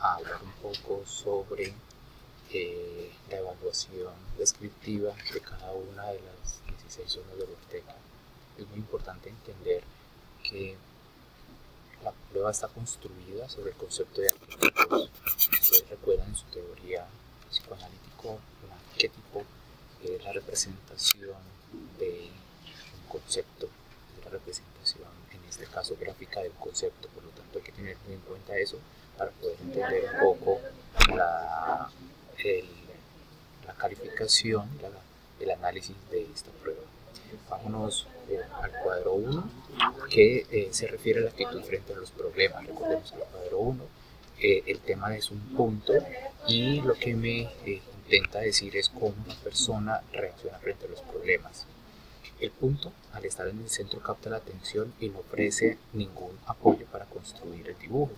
a hablar un poco sobre la evaluación descriptiva de cada una de las 16 zonas de Ortega. Es muy importante entender que la prueba está construida sobre el concepto de arquetipos. Ustedes recuerdan en su teoría psicoanalítico, un arquetipo es la representación de un concepto, es la representación, en este caso gráfica, del concepto. Por lo tanto, hay que tener muy en cuenta eso para poder entender un poco la calificación, el análisis de esta prueba. Vámonos al cuadro 1, que se refiere a la actitud frente a los problemas. Recordemos que el cuadro 1, el tema es un punto y lo que me intenta decir es cómo una persona reacciona frente a los problemas. El punto, al estar en el centro, capta la atención y no ofrece ningún apoyo para construir el dibujo.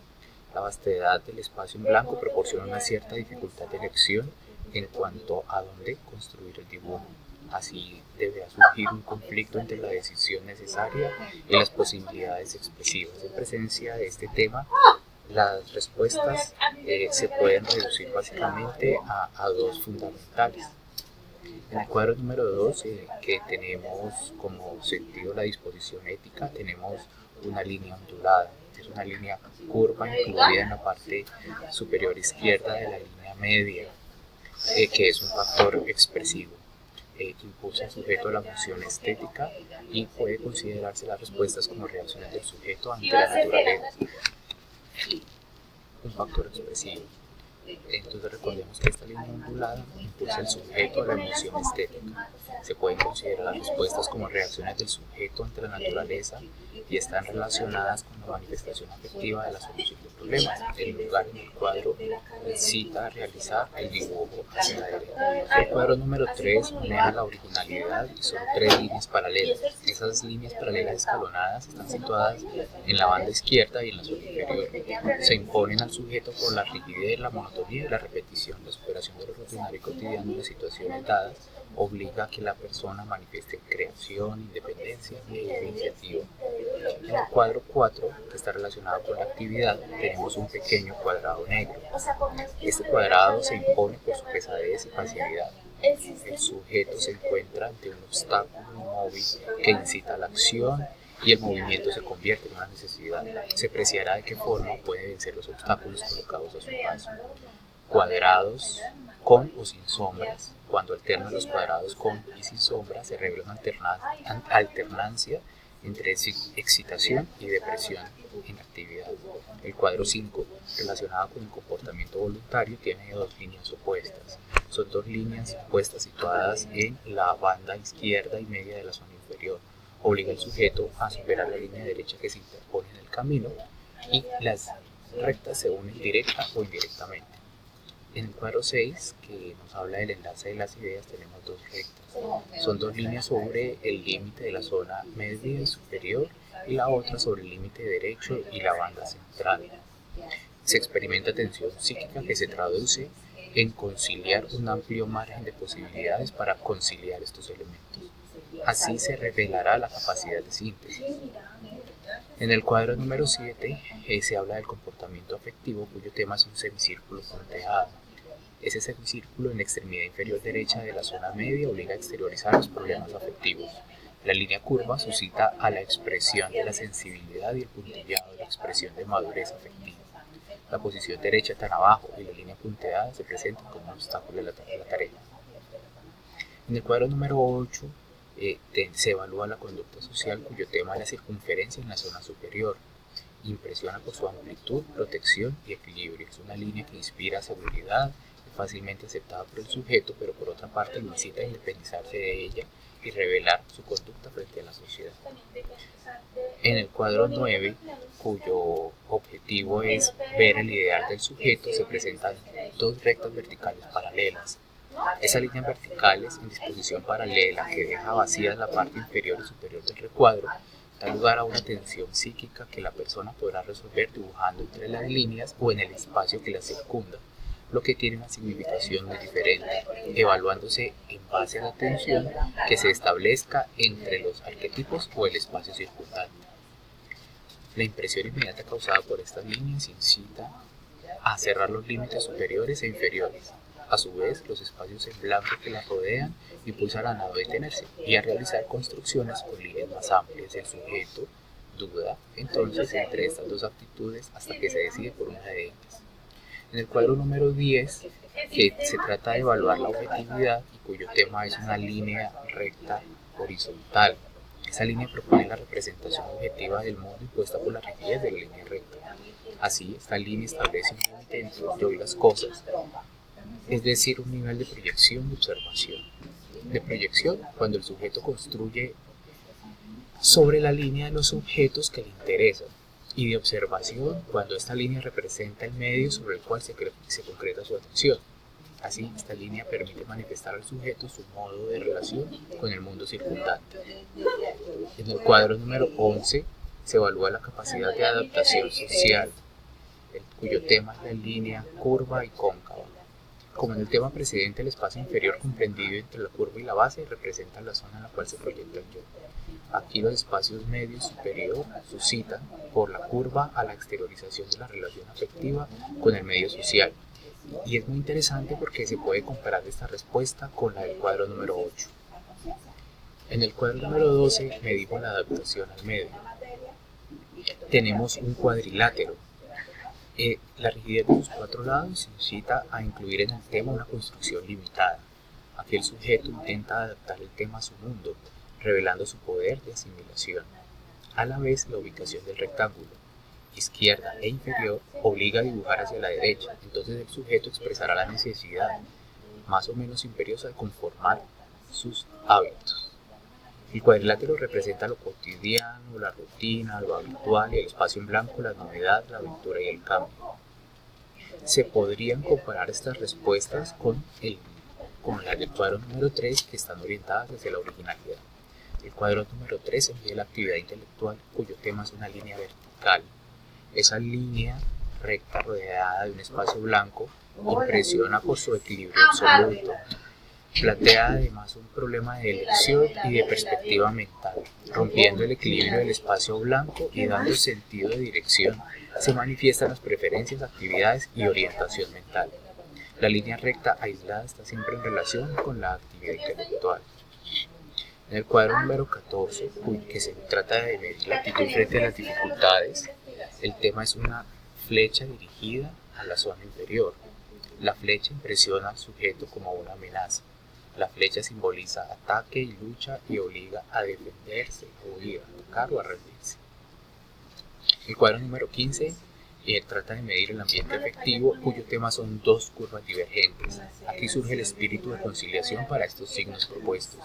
La vastedad del espacio en blanco proporciona una cierta dificultad de elección en cuanto a dónde construir el dibujo. Así deberá surgir un conflicto entre la decisión necesaria y las posibilidades expresivas. En presencia de este tema, las respuestas se pueden reducir básicamente a dos fundamentales. En el cuadro número 2, que tenemos como sentido la disposición ética, tenemos una línea ondulada. Es una línea curva incluida en la parte superior izquierda de la línea media, que es un factor expresivo. Impulsa al sujeto a la función estética y puede considerarse las respuestas como reacciones del sujeto ante la naturaleza. Un factor expresivo. Entonces recordemos que esta línea ondulada impulsa al sujeto a la emoción estética. Se pueden considerar las respuestas como reacciones del sujeto ante la naturaleza y están relacionadas con la manifestación afectiva de la solución de problemas. El lugar en el cuadro incita a realizar el dibujo hacia la derecha. El cuadro número 3 maneja la originalidad y son 3 líneas paralelas. Esas líneas paralelas escalonadas están situadas en la banda izquierda y en la zona inferior. Se imponen al sujeto por la rigidez, la monotonía y la repetición. La superación de lo rutinario y cotidiano de situaciones dadas obliga a que la persona manifieste creación, independencia e iniciativa. En el cuadro 4, que está relacionado con la actividad, tenemos un pequeño cuadrado negro. Este cuadrado se impone por su pesadez y pasividad. El sujeto se encuentra ante un obstáculo inmóvil que incita a la acción y el movimiento se convierte en una necesidad. Se apreciará de qué forma puede vencer los obstáculos colocados a su paso. Cuadrados con o sin sombras. Cuando alternan los cuadrados con y sin sombras, se revela una alternancia entre excitación y depresión en actividad. El cuadro 5, relacionado con el comportamiento voluntario, tiene dos líneas opuestas. Son dos líneas opuestas situadas en la banda izquierda y media de la zona inferior. Obliga al sujeto a superar la línea derecha que se interpone en el camino y las rectas se unen directa o indirectamente. En el cuadro 6, que nos habla del enlace de las ideas, tenemos dos rectas. Son dos líneas sobre el límite de la zona media y superior y la otra sobre el límite derecho y la banda central. Se experimenta tensión psíquica que se traduce en conciliar un amplio margen de posibilidades para conciliar estos elementos. Así se revelará la capacidad de síntesis. En el cuadro número 7 se habla del comportamiento afectivo, cuyo tema es un semicírculo punteado. Ese semicírculo en la extremidad inferior derecha de la zona media obliga a exteriorizar los problemas afectivos. La línea curva suscita a la expresión de la sensibilidad y el puntillado de la expresión de madurez afectiva. La posición derecha tan abajo y la línea punteada se presentan como un obstáculo de la tarea. En el cuadro número 8 se evalúa la conducta social, cuyo tema es la circunferencia en la zona superior. Impresiona por su amplitud, protección y equilibrio. Es una línea que inspira seguridad, es fácilmente aceptada por el sujeto, pero por otra parte lo incita a independizarse de ella y revelar su conducta frente a la sociedad. En el cuadro 9, cuyo objetivo es ver el ideal del sujeto, se presentan dos rectas verticales paralelas. Esas líneas verticales en disposición paralela que deja vacías la parte inferior y superior del recuadro da lugar a una tensión psíquica que la persona podrá resolver dibujando entre las líneas o en el espacio que las circunda, lo que tiene una significación muy diferente, evaluándose en base a la tensión que se establezca entre los arquetipos o el espacio circundante. La impresión inmediata causada por estas líneas incita a cerrar los límites superiores e inferiores. A su vez, los espacios en blanco que la rodean impulsan a no detenerse y a realizar construcciones con líneas más amplias. El sujeto duda entonces entre estas dos actitudes hasta que se decide por una de ellas. En el cuadro número 10, que se trata de evaluar la objetividad y cuyo tema es una línea recta horizontal. Esa línea propone la representación objetiva del mundo impuesta por la rigidez de la línea recta. Así, esta línea establece un límite entre yo y las cosas, es decir, un nivel de proyección y observación. De proyección, cuando el sujeto construye sobre la línea de los objetos que le interesan, y de observación, cuando esta línea representa el medio sobre el cual se concreta su atención. Así, esta línea permite manifestar al sujeto su modo de relación con el mundo circundante. En el cuadro número 11 se evalúa la capacidad de adaptación social, cuyo tema es la línea curva y cóncava. Como en el tema precedente, el espacio inferior comprendido entre la curva y la base representa la zona en la cual se proyecta el yo. Aquí los espacios medio y superior suscitan por la curva a la exteriorización de la relación afectiva con el medio social. Y es muy interesante porque se puede comparar esta respuesta con la del cuadro número 8. En el cuadro número 12 medimos la adaptación al medio. Tenemos un cuadrilátero. La rigidez de sus cuatro lados incita a incluir en el tema una construcción limitada. Aquí el sujeto intenta adaptar el tema a su mundo, revelando su poder de asimilación. A la vez, la ubicación del rectángulo, izquierda e inferior, obliga a dibujar hacia la derecha, entonces el sujeto expresará la necesidad, más o menos imperiosa, de conformar sus hábitos. El cuadrilátero representa lo cotidiano, la rutina, lo habitual, y el espacio en blanco, la novedad, la aventura y el cambio. Se podrían comparar estas respuestas con las del cuadro número 3, que están orientadas hacia la originalidad. El cuadro número 3 envía la actividad intelectual, cuyo tema es una línea vertical. Esa línea recta rodeada de un espacio blanco impresiona por su equilibrio absoluto. Plantea además un problema de elección y de perspectiva mental, rompiendo el equilibrio del espacio blanco y dando sentido de dirección. Se manifiestan las preferencias, actividades y orientación mental. La línea recta aislada está siempre en relación con la actividad intelectual. En el cuadro número 14, que se trata de medir la actitud frente a las dificultades, el tema es una flecha dirigida a la zona inferior. La flecha impresiona al sujeto como una amenaza. La flecha simboliza ataque y lucha y obliga a defenderse, a huir, a atacar o a rendirse. El cuadro número 15 trata de medir el ambiente afectivo, cuyo tema son dos curvas divergentes. Aquí surge el espíritu de conciliación para estos signos propuestos.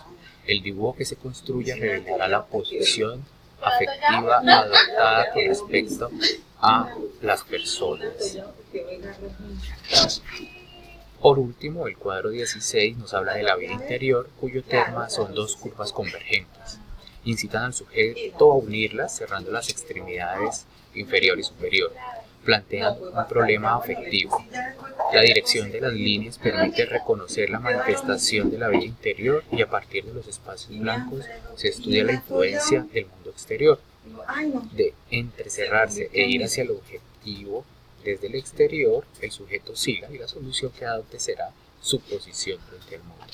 El dibujo que se construya revelará la posición afectiva adoptada con respecto a las personas. Por último, el cuadro 16 nos habla de la vida interior, cuyo tema son dos curvas convergentes. Incitan al sujeto a unirlas cerrando las extremidades inferior y superior. Plantean un problema afectivo. La dirección de las líneas permite reconocer la manifestación de la vida interior y a partir de los espacios blancos se estudia la influencia del mundo exterior. De entrecerrarse e ir hacia el objetivo desde el exterior, el sujeto siga y la solución que adopte será su posición frente al mundo.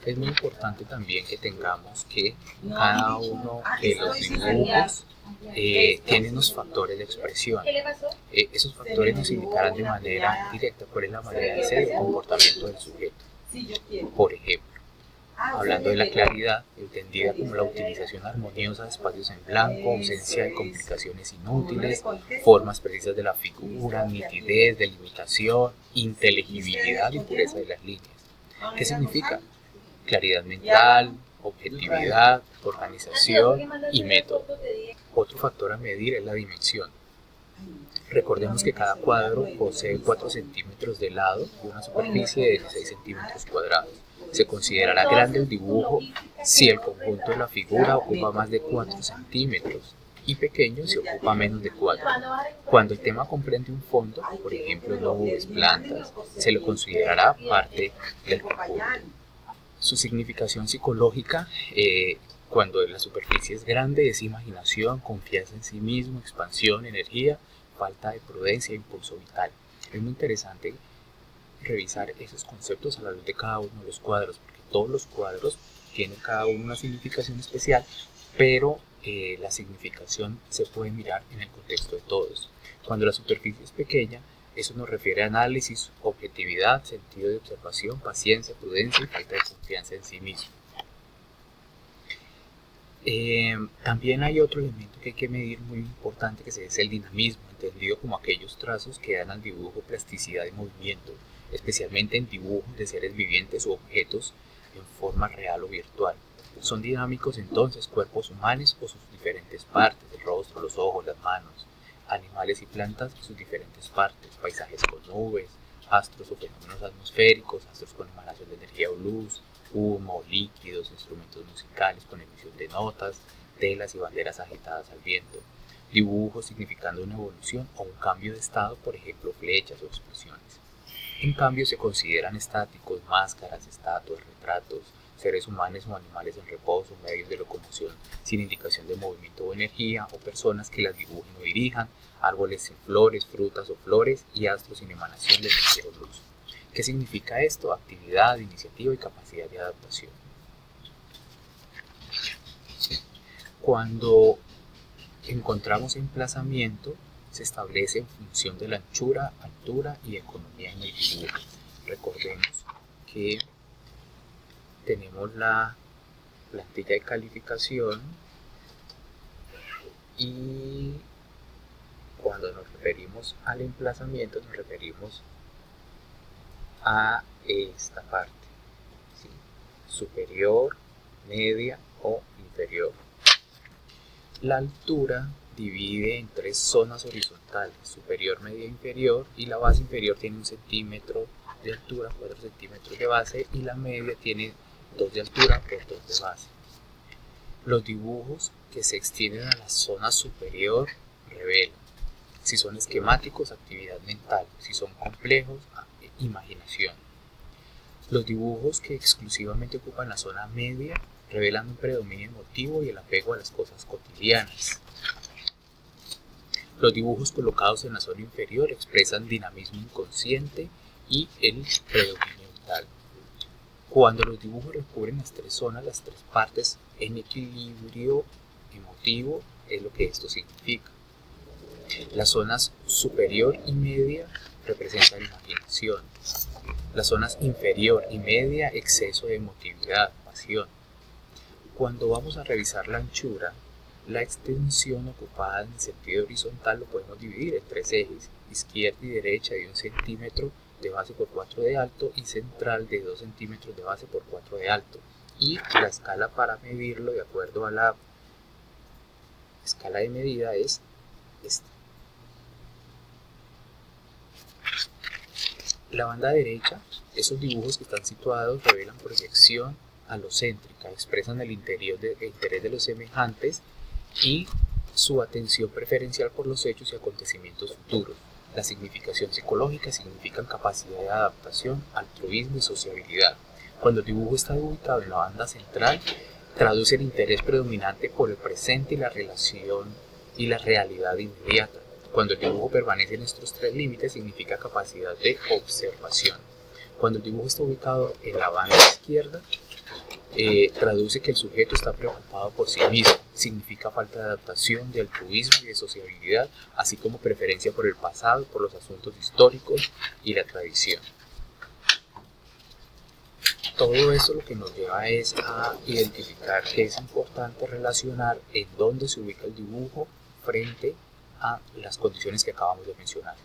Es muy importante también que tengamos que cada uno de los dibujos tiene unos factores de expresión. Esos factores nos indicarán de manera directa cuál es la manera de ser y el comportamiento del sujeto. Por ejemplo, hablando de la claridad, entendida como la utilización armoniosa de espacios en blanco, ausencia de complicaciones inútiles, formas precisas de la figura, nitidez, delimitación, inteligibilidad y pureza de las líneas. ¿Qué significa? Claridad mental, objetividad, organización y método. Otro factor a medir es la dimensión. Recordemos que cada cuadro posee 4 centímetros de lado y una superficie de 16 centímetros cuadrados. Se considerará grande el dibujo si el conjunto de la figura ocupa más de 4 centímetros y pequeño si ocupa menos de 4. Cuando el tema comprende un fondo, por ejemplo nubes, plantas, se lo considerará parte del conjunto. Su significación psicológica, cuando la superficie es grande, es imaginación, confianza en sí mismo, expansión, energía, falta de prudencia e impulso vital. Es muy interesante revisar esos conceptos a la luz de cada uno de los cuadros, porque todos los cuadros tienen cada uno una significación especial, pero la significación se puede mirar en el contexto de todos. Cuando la superficie es pequeña, eso nos refiere a análisis, objetividad, sentido de observación, paciencia, prudencia y falta de confianza en sí mismo. También hay otro elemento que hay que medir muy importante, que es el dinamismo, entendido como aquellos trazos que dan al dibujo plasticidad y movimiento, especialmente en dibujos de seres vivientes u objetos en forma real o virtual. Son dinámicos entonces cuerpos humanos o sus diferentes partes, el rostro, los ojos, las manos, animales y plantas y sus diferentes partes, paisajes con nubes, astros o fenómenos atmosféricos, astros con emanación de energía o luz, humo, líquidos, instrumentos musicales con emisión de notas, telas y banderas agitadas al viento, dibujos significando una evolución o un cambio de estado, por ejemplo flechas o explosiones. En cambio se consideran estáticos máscaras, estatuas, retratos, seres humanos o animales en reposo, medios de locomoción sin indicación de movimiento o energía, o personas que las dibujen o dirijan, árboles sin flores, frutas o flores y astros sin emanación de energía o luz. ¿Qué significa esto? Actividad, iniciativa y capacidad de adaptación. Cuando encontramos emplazamiento, se establece en función de la anchura, altura y economía en el dibujo. Recordemos que tenemos la plantilla de calificación y cuando nos referimos al emplazamiento nos referimos a esta parte, ¿sí? Superior, media o inferior. La altura divide en tres zonas horizontales, superior, media e inferior, y la base inferior tiene 1 centímetro de altura, 4 centímetros de base, y la media tiene 2 de altura por 2 de base. Los dibujos que se extienden a la zona superior revelan. Si son esquemáticos, actividad mental. Si son complejos, imaginación. Los dibujos que exclusivamente ocupan la zona media revelan un predominio emotivo y el apego a las cosas cotidianas. Los dibujos colocados en la zona inferior expresan dinamismo inconsciente y el predominio vital. Cuando los dibujos recubren las tres zonas, las tres partes en equilibrio emotivo, es lo que esto significa. Las zonas superior y media representan imaginación. Las zonas inferior y media, exceso de emotividad, pasión. Cuando vamos a revisar la anchura, la extensión ocupada en el sentido horizontal lo podemos dividir en tres ejes, izquierda y derecha de 1 centímetro de base por 4 de alto y central de 2 centímetros de base por 4 de alto. Y la escala para medirlo de acuerdo a la escala de medida es esta. La banda derecha, esos dibujos que están situados revelan proyección alocéntrica, expresan el interés de los semejantes y su atención preferencial por los hechos y acontecimientos futuros. La significación psicológica significan capacidad de adaptación, altruismo y sociabilidad. Cuando el dibujo está ubicado en la banda central, traduce el interés predominante por el presente y la relación y la realidad inmediata. Cuando el dibujo permanece en estos tres límites, significa capacidad de observación. Cuando el dibujo está ubicado en la banda izquierda, traduce que el sujeto está preocupado por sí mismo. Significa falta de adaptación, de altruismo y de sociabilidad, así como preferencia por el pasado, por los asuntos históricos y la tradición. Todo esto lo que nos lleva es a identificar que es importante relacionar en dónde se ubica el dibujo frente a las condiciones que acabamos de mencionar.